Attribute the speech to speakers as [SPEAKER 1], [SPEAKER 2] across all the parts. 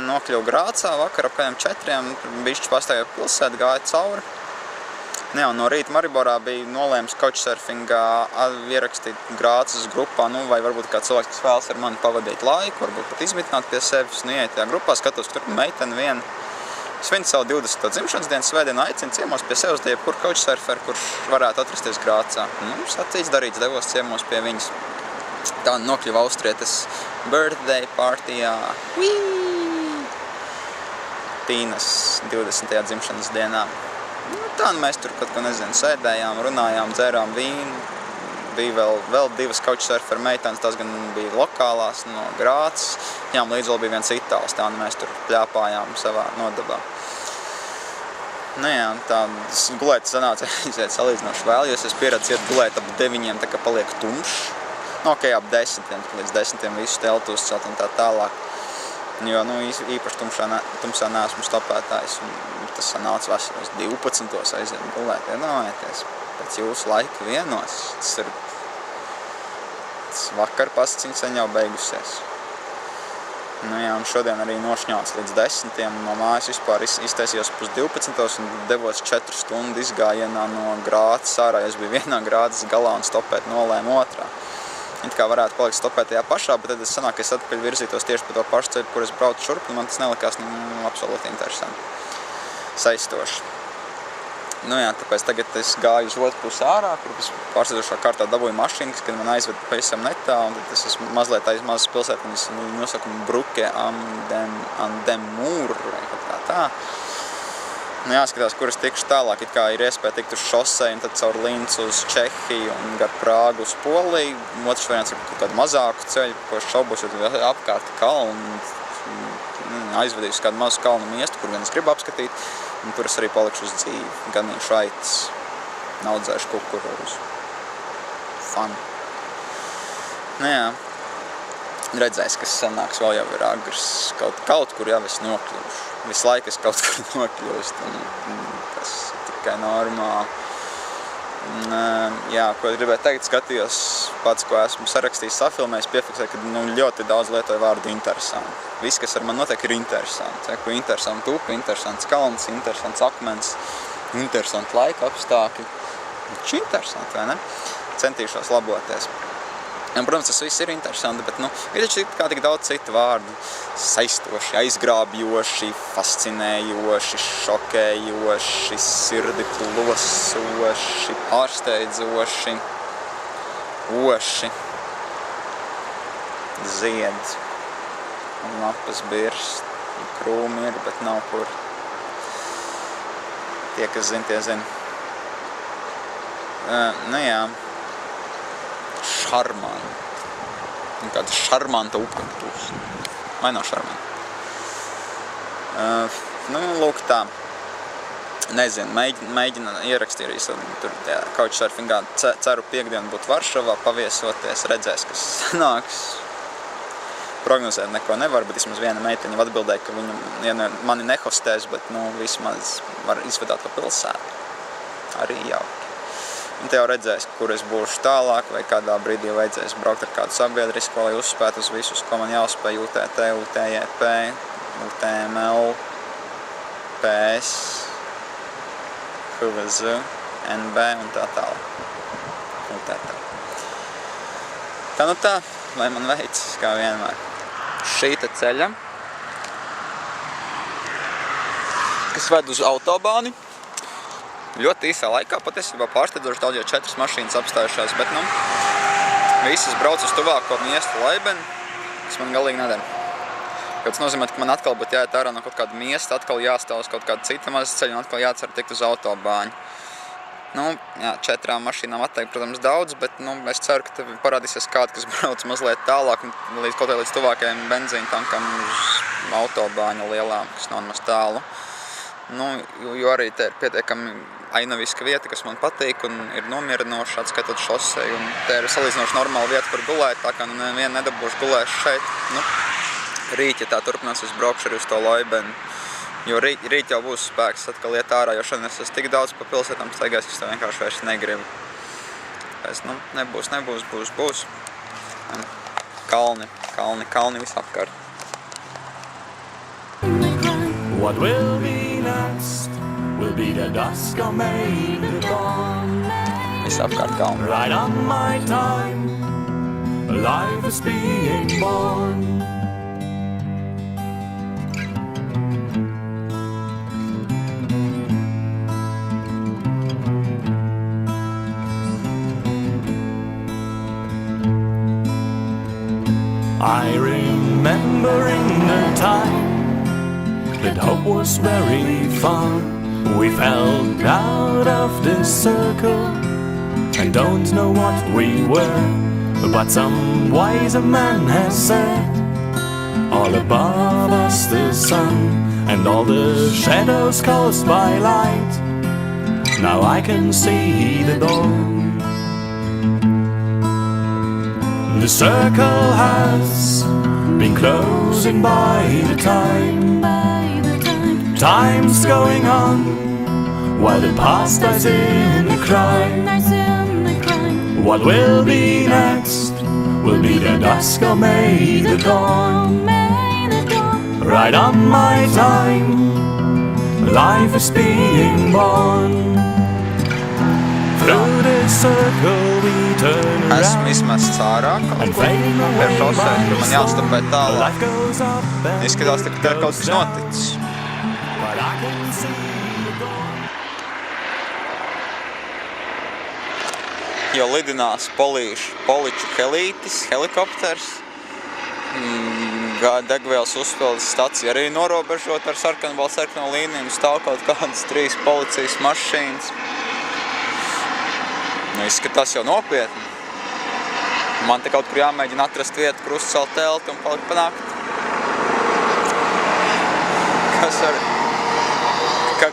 [SPEAKER 1] nokļuvu Grācā vakar ap kādiem 4, bišķi pastaigāju pilsētu, gāju cauri. Jā, un no rīta Mariborā bija nolēms couchsurfingā ierakstīt Grācas grupā, vai varbūt kā cilvēks, kas vēlas ar mani pavadīt laiku, varbūt pat izmitināt pie sevis, ieiet tajā grupā, skatos, ka tur meiteni viena. Svin savu 20. dzimšanas dienu svētdienu aicina ciemos pie sevis jebkuru couchsurferu, kurš varētu atrasties Grācā. Sacīts darīts, devos ciemos pie viņas. Tā nokļuva austrietes birthday partijā. Tīnas 20. dzimšanas dienā. Tā mēs tur kaut ko sēdējām, runājām, dzērām vīnu. Bija vēl 2 couchsurferu meitenes, tās gan bija lokālās no Grācas. Viņām līdz vēl bija viens itāls, tā mēs tur pļāpājām savā nodabā. Jā, tā gulēt sanāca aiziet salīdzinoši vēl, jo es pieredzu iet gulēt ap 9, tā kā paliek tumšs. Ok, ap 10, līdz 10 visu teltu uzcelt un tā tālāk. Jo, īpaši tumsā neesmu stopētājs, un tas sanāca veselos 12 aiziet gulēt, iedomājieties. Pēc jūsu laika vienos, tas vakar pasciņa sen jau beigusies. Jā, un šodien arī nošņāts līdz 10, no mājas vispār iztaisījos pus 12 un devos 4 stundu izgājienā no Grācas ārā, jo es biju vienā Grācas galā un stopēt nolēmu otrā. It kā varētu palikt stopēt tajā pašā, bet tad es sanāk, ka es atpakaļ virzītos tieši pa to pašu ceļu, kur es braucu šurp, un man tas nelikās absolūti interesanti, saistoši. Jā, tāpēc tagad es gāju uz otru pusi ārā, kur es pārsteidzošā kārtā dabūju mašīnas, kad man aizved pavisam netā, un tad es esmu mazliet aiz mazas pilsētiņas nosakumu Bruke am dem Mūr, vai kaut kā tā. Jāskatās, kur es tikšu tālāk, it kā ir iespēja tikt uz šosei, un tad caur Lincu uz Čehiju un gar Prāgu uz Poliju. Otrs variants ir kaut kādu mazāku ceļu, ko es šaubos, jo apkārt kalnu, aizvedīju uz kādu mazu kalnu miestu, kur gan es gribu apskatīt, un tur es arī palikšu uz dzīvi. Ganīšu aitas, audzēšu kukurūzu. Fun. Jā, redzēs, kas sanāks, vēl jau ir agrs. Kaut kur jau es nokļūšu. Visu laiku es kaut kur nokļūst, un tas ir tikai normāli. Jā, ko es gribēju teikt, skatījos pats, ko esmu sarakstījis, safilmējis, piefiksēju, ka ļoti daudz lietoju vārdu interesanti. Viss, kas ar man notiek, ir interesanti. Ko interesanti upe, interesants kalns, interesants akmens, interesanti laika apstākļi. Viņš ir interesanti, vai ne? Centīšos laboties. Un, protams, tas viss ir interesanti, bet ir taču kā tik daudz citu vārdu. Saistoši, aizgrābjoši, fascinējoši, šokējoši, sirdi plosoši, pārsteidzoši, oši, zied, un lapas birst, un krūmi ir, bet nav kur. Tie, kas zin, tie zin. Jā. Šarmanta. Kāda šarmanta upe būs. Vai nav šarmanta? Lūk tā. Nezinu, mēģina ierakstīt arī tur couchsurfingā. Ceru piekdienu būt Varšavā, paviesoties, redzēs, kas sanāks. Prognozēt neko nevar, bet vismaz viena meiteņa atbildēja, ka viņa mani nehostēs, bet vismaz var izvedāt pa pilsētu. Arī jauki. Un te jau redzēs, kur es būšu tālāk, vai kādā brīdī vajadzēs braukt ar kādu sabiedrisko, lai uzspētu uz visus, ko man jāuzspēj UTT, UTJP, UTML, PS, HVZ, NB un tā tālāk. UTT. Tā, lai man veids, kā vienmēr. Šīta ceļa, kas ved uz autobāni. Ļoti īsā laikā, patiesībā pārsteidzoši daudz, jo 4 mašīnas apstājušās, bet, visas brauc uz tuvāko miestu Laibeni, kas man galīgi nedara. Tas nozīmē, ka man atkal būtu jāiet ārā no kaut kāda miesta, atkal jāstāv uz kaut kāda cita maza ceļa un atkal jācer tikt uz autobāņu. 4 mašīnām atteikt, protams, daudz, bet, es ceru, ka tev parādīsies kāda, kas brauc mazliet tālāk un kaut līdz tuvākajiem benzīna tankam uz autobāņu lielām, kas nav nemaz tālu. Jo arī te ir pietiekami ainaviska vieta, kas man patīk un ir nomierinoša, atskaitot šoseju. Un te ir salīdzinoši normāla vieta, kur gulēt, tā kā nevienu nedabūšu gulēšu šeit. Rīt, ja tā turpinās, es braukšu arī uz to Laibeni. Jo rīt jau būs spēks atkal iet ārā, jo šodien es esmu tik daudz pa pilsētām staigājis, ka es to vienkārši vairs negribu. Nebūs, būs. Kalni visapkārt.
[SPEAKER 2] What will be next will be the dusk or maybe the dawn.
[SPEAKER 1] Visapkārt kalni.
[SPEAKER 2] Right on my time, life is being born. I remembering the time that hope was very far. We fell out of the circle and don't know what we were. But some wiser man has said, all above us the sun and all the shadows caused by light. Now I can see the dawn. The circle has been closing by the time. Time's going on while the past dies in the crime. What will be next will be the dusk or may the dawn. Right on my time, life is being born. Through the circle we turn
[SPEAKER 1] Esmu
[SPEAKER 2] around
[SPEAKER 1] izmests ārā kaut
[SPEAKER 2] and
[SPEAKER 1] kur.
[SPEAKER 2] fading
[SPEAKER 1] Pie
[SPEAKER 2] away
[SPEAKER 1] šoseis, kur man jāstapē tālāk.
[SPEAKER 2] Life goes up and
[SPEAKER 1] Izskatās, ka te ir kaut kas
[SPEAKER 2] goes down,
[SPEAKER 1] noticis.
[SPEAKER 2] but I can see the dawn.
[SPEAKER 1] Jo lidinās poliču helītis, helikopters. Degvielas uzpildes stacija arī norobežot ar sarkano līniju. Stāv kaut kādas 3 policijas mašīnas. Nu, izskatās jau nopietni. Man te kaut kur jāmēģina atrast vietu, kur uzcelt telti un palikt pa nakti.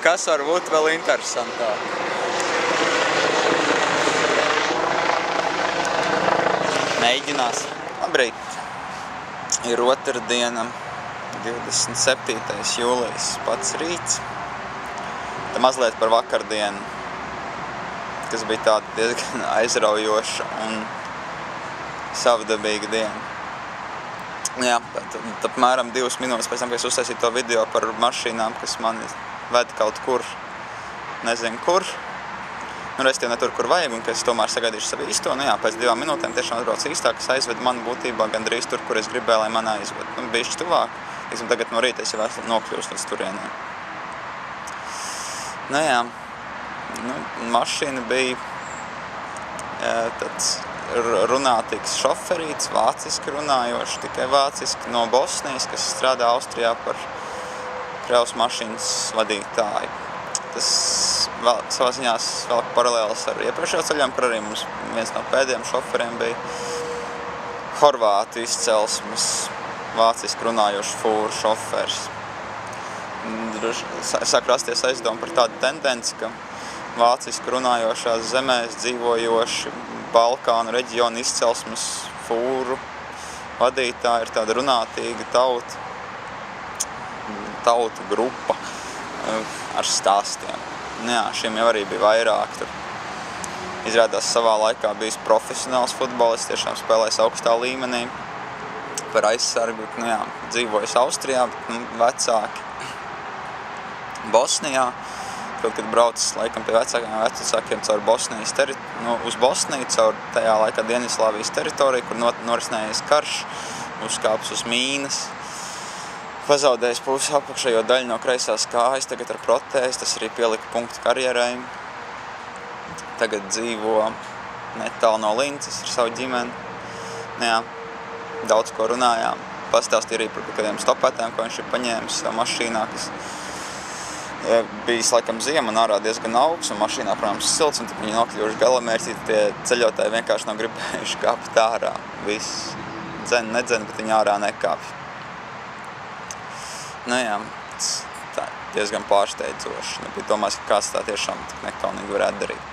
[SPEAKER 1] Kas var būt vēl interesantāk? Mēģinās. Labrīt. Ir otrdiena, 27. jūlijas, pats rīts. Te mazliet par vakardienu, kas bija tāda diezgan aizraujoša un savdabīga diena. Jā, tad apmēram 2 minūtes pēc tam, kad es uztaisīju to video par mašīnām, kas mani ved kaut kur, nezinu kur. Nu, respektīvi ne tur, kur vajag, un ka es tomēr sagaidīšu savu īsto. Nu jā, pēc 2 minūtēm tiešām atbrauc īstā, kas aizved mani būtībā gandrīz tur, kur es gribēju, lai man aizved. Nu, bišķi tuvāk. Tagad no rīta es jau esmu nokļūst līdz turienē. Nu jā, mašīna bija tāds runātīgs šoferīts, vāciski runājošs, tikai vāciski no Bosnijas, kas strādā Austrijā par kravas mašīnas vadītāju. Tas savā ziņā velk paralēlis ar iepriekšējo ceļām, kur arī mums viens no pēdējiem šoferiem bija horvātu izcelsmes, vāciski runājošs fūru šofers. Sāk rasties aizdomu par tādu tendenci, ka vāciski runājošās zemēs dzīvojoši Balkānu reģionu izcelsmes fūru vadītāji ir tāda runātīga tauta grupa ar stāstiem. Jā, šiem jau arī bija vairāk. Tur izrādās savā laikā bijis profesionāls futbolists, tiešām spēlējis augstā līmenī par aizsargu. Nu jā, dzīvojis Austrijā, bet vecāki Bosnijā. Kad braucis laikam pie vecākiem caur Bosnijas uz Bosniju, caur tajā laikā Dienvidslāvijas teritoriju, kur norisinājās karš, uzkāpis uz mīnas, pazaudējis pusi apakšējo daļu no kreisās kājas, tagad ar protēzi, tas arī pielika punktu karjerai. Tagad dzīvo netālu no Lincas ar savu ģimeni. Jā, daudz ko runājām. Pastāstīja arī par kādiem stopētēm, ko viņš ir paņēmis savā mašīnā, kas bijis laikam ziema un ārā diezgan augsts, un mašīnā, protams, silts, un tad viņi nokļuvuši galamērķi, tie ceļotāji vienkārši nav gribējuši kāpt ārā. Viss nedzen, bet viņi ārā nekāpj. Nu jā, tā diezgan pārsteidzoši. Nebija domājis, ka kāds tā tiešām tik nekaunīgi varētu darīt.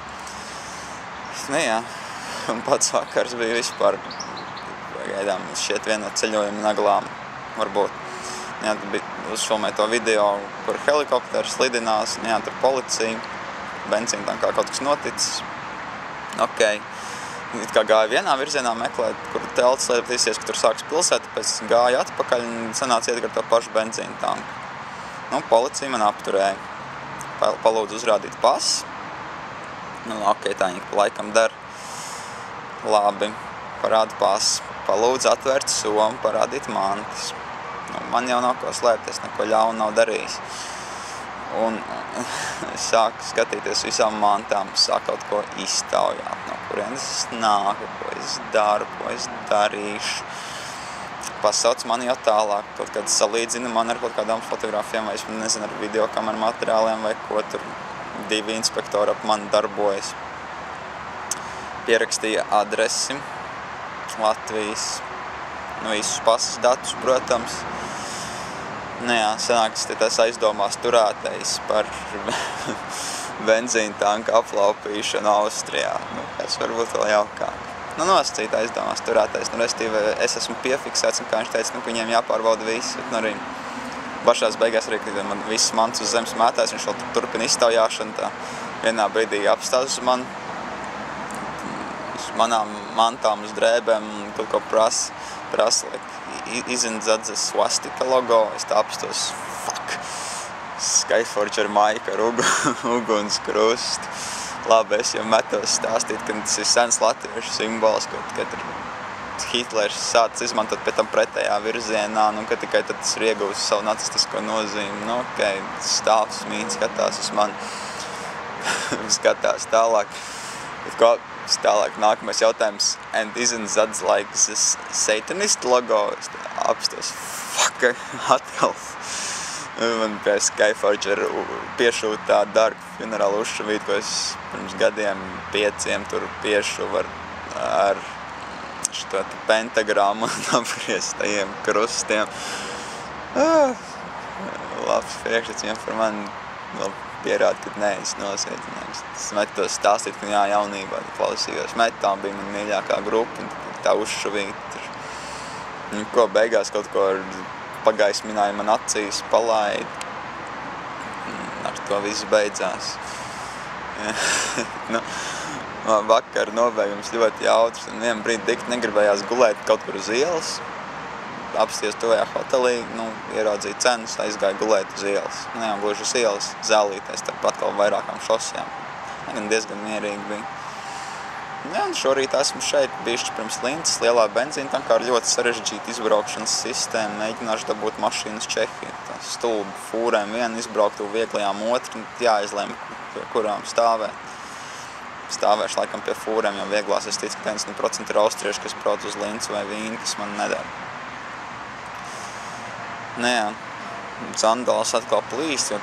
[SPEAKER 1] Nu jā, un pats vakars bija vispār, gaidām, šķiet viena no ceļojuma naglām, varbūt. Jā, tad bija uzfilmēja to video, kur helikopters lidinās, jā, tur policija, benzīna tam kā kaut kas noticis. Ok, it kā gāja vienā virzienā meklēt, kur telts lietatīsies, ka tur sāks pilsēta, pēc gāja atpakaļ un sanāca iet ar to pašu benzīna tanku. Nu, policija man apturēja. Palūdzu uzrādīt pasi. Nu, ok, tā viņi laikam dara. Labi, parāda pasi. Palūdzu atvērt somu, parādīt mantas. Nu, man jau nav ko slēpt, es neko ļaunu nav darījis. Un es sāku skatīties visām mantām, sāku kaut ko iztaujāt, no kurienes es nāku, ko es daru, ko es darīšu. Pasauc mani jau tālāk, kaut kad salīdzina man ar kaut kādām fotogrāfijām, vai es nezinu, ar videokameru materiāliem, vai ko tur 2 inspektori ap mani darbojas. Pierakstīja adresi, Latvijas, nu visus pasas datus, protams. Nu jā, sanāks tas aizdomās turētais par benzīna tanka aplaupīšanu Austrijā. Nu, kas varbūt vēl jaukāk. Nu, nosacīt aizdomās turētais. Nu, restīvi, es esmu piefiksēts, un kā viņš teica, nu, ka viņiem jāpārbauda viss. Nu, arī pašās beigās arī, kad man viss mans uz zemes mētās, viņš vēl turpina iztaujāšanu, tā vienā brīdī apstās uz mani. Uz manām mantām, uz drēbēm, kaut ko prasa, izindzadze swastika logo, es tā apstos, fuck, Skyforger maika ar uguns krustu. Labi, es jau metos stāstīt, ka tas ir sens latviešu simbols, kad Hitlers sācis izmantot pēc tam pretējā virzienā, nu, ka tikai tad tas ir iegūst savu nacistisko nozīmi. Nu, ok, stāvs mīt, skatās uz mani, skatās tālāk. Bet ko tālāk nākamais jautājums, and isn't that like this satanist logo? Es apstos, fuck, atkal. Man pie Skyforger piešūtā Dark Funeral uzšuvīt, ko es pirms gadiem 5 tur piešuvu ar šo pentagrammu un apgrieztajiem krustiem. Labs priekšstats viņam par mani vēl pierāda, ka neesi nosiedzinājums. Es metos stāstīt, ka jā, jaunībā klausījos. Metā bija man mīļākā grupa, un tā uzšuvīt. Un ko beigās kaut ko pagaismināja man acīs, palaid. Ar to viss beidzās. Nu, vakar nobeigums ļoti jautrs, un vienam brīdi tik negribējās gulēt kaut kur uz ielas. Apsties tuvējā hotelī, nu, ieraudzīja cenas, aizgāja gulēt uz ielas. Nu, jā, gluži uz ielas, zālīties, starp atkal vairākām šosijām. Gan diezgan mierīgi bija. Jā, un šorīt esmu šeit, bišķi pirms Linces, lielā benzīna tankā ar ļoti sarežģītu izbraukšanas sistēmu. Mēģināšu dabūt mašīnu uz Čehiju. Tā stulbi fūrēm vienu izbrauktu, vieglajām otru, jāizlēm, pie kurām stāvēt. Stāvēšu laikam pie fūrēm, jo vieglās es ticu, ka 90% ir austrieši, kas brauc uz Lincu vai Vīni, kas man nedara. Nu jā, sandāls atkal plīst, jo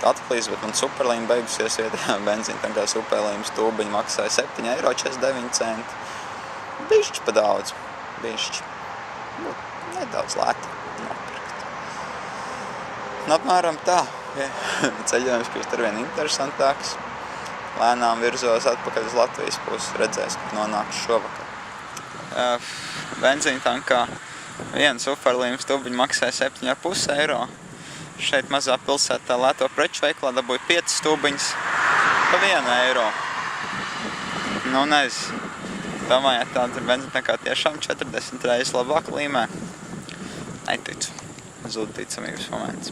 [SPEAKER 1] atplīst, bet man superlīma beigusies vietējā benzīna, tā kā superlīmas tūbiņa maksāja 7,49 €. Bišķi pa daudz, bišķi. Nedaudz lēti nopirkt. Nu, apmēram tā, ceļojums kļūst arvien interesantāks. Lēnām virzos atpakaļ uz Latvijas pusi, redzēs, kad nonāks šovakar. Benzīna tankā viena superlīmas tūbiņa maksāja 7,5 €. Šeit mazā pilsētā lēto preču veiklā dabūja 5 stūbiņas pa 1 €. Nu, nezinu. Domāju, tāda benzīna tankā tiešām 40 reizes labāk līmē. Neticu. Zūd ticamības moments.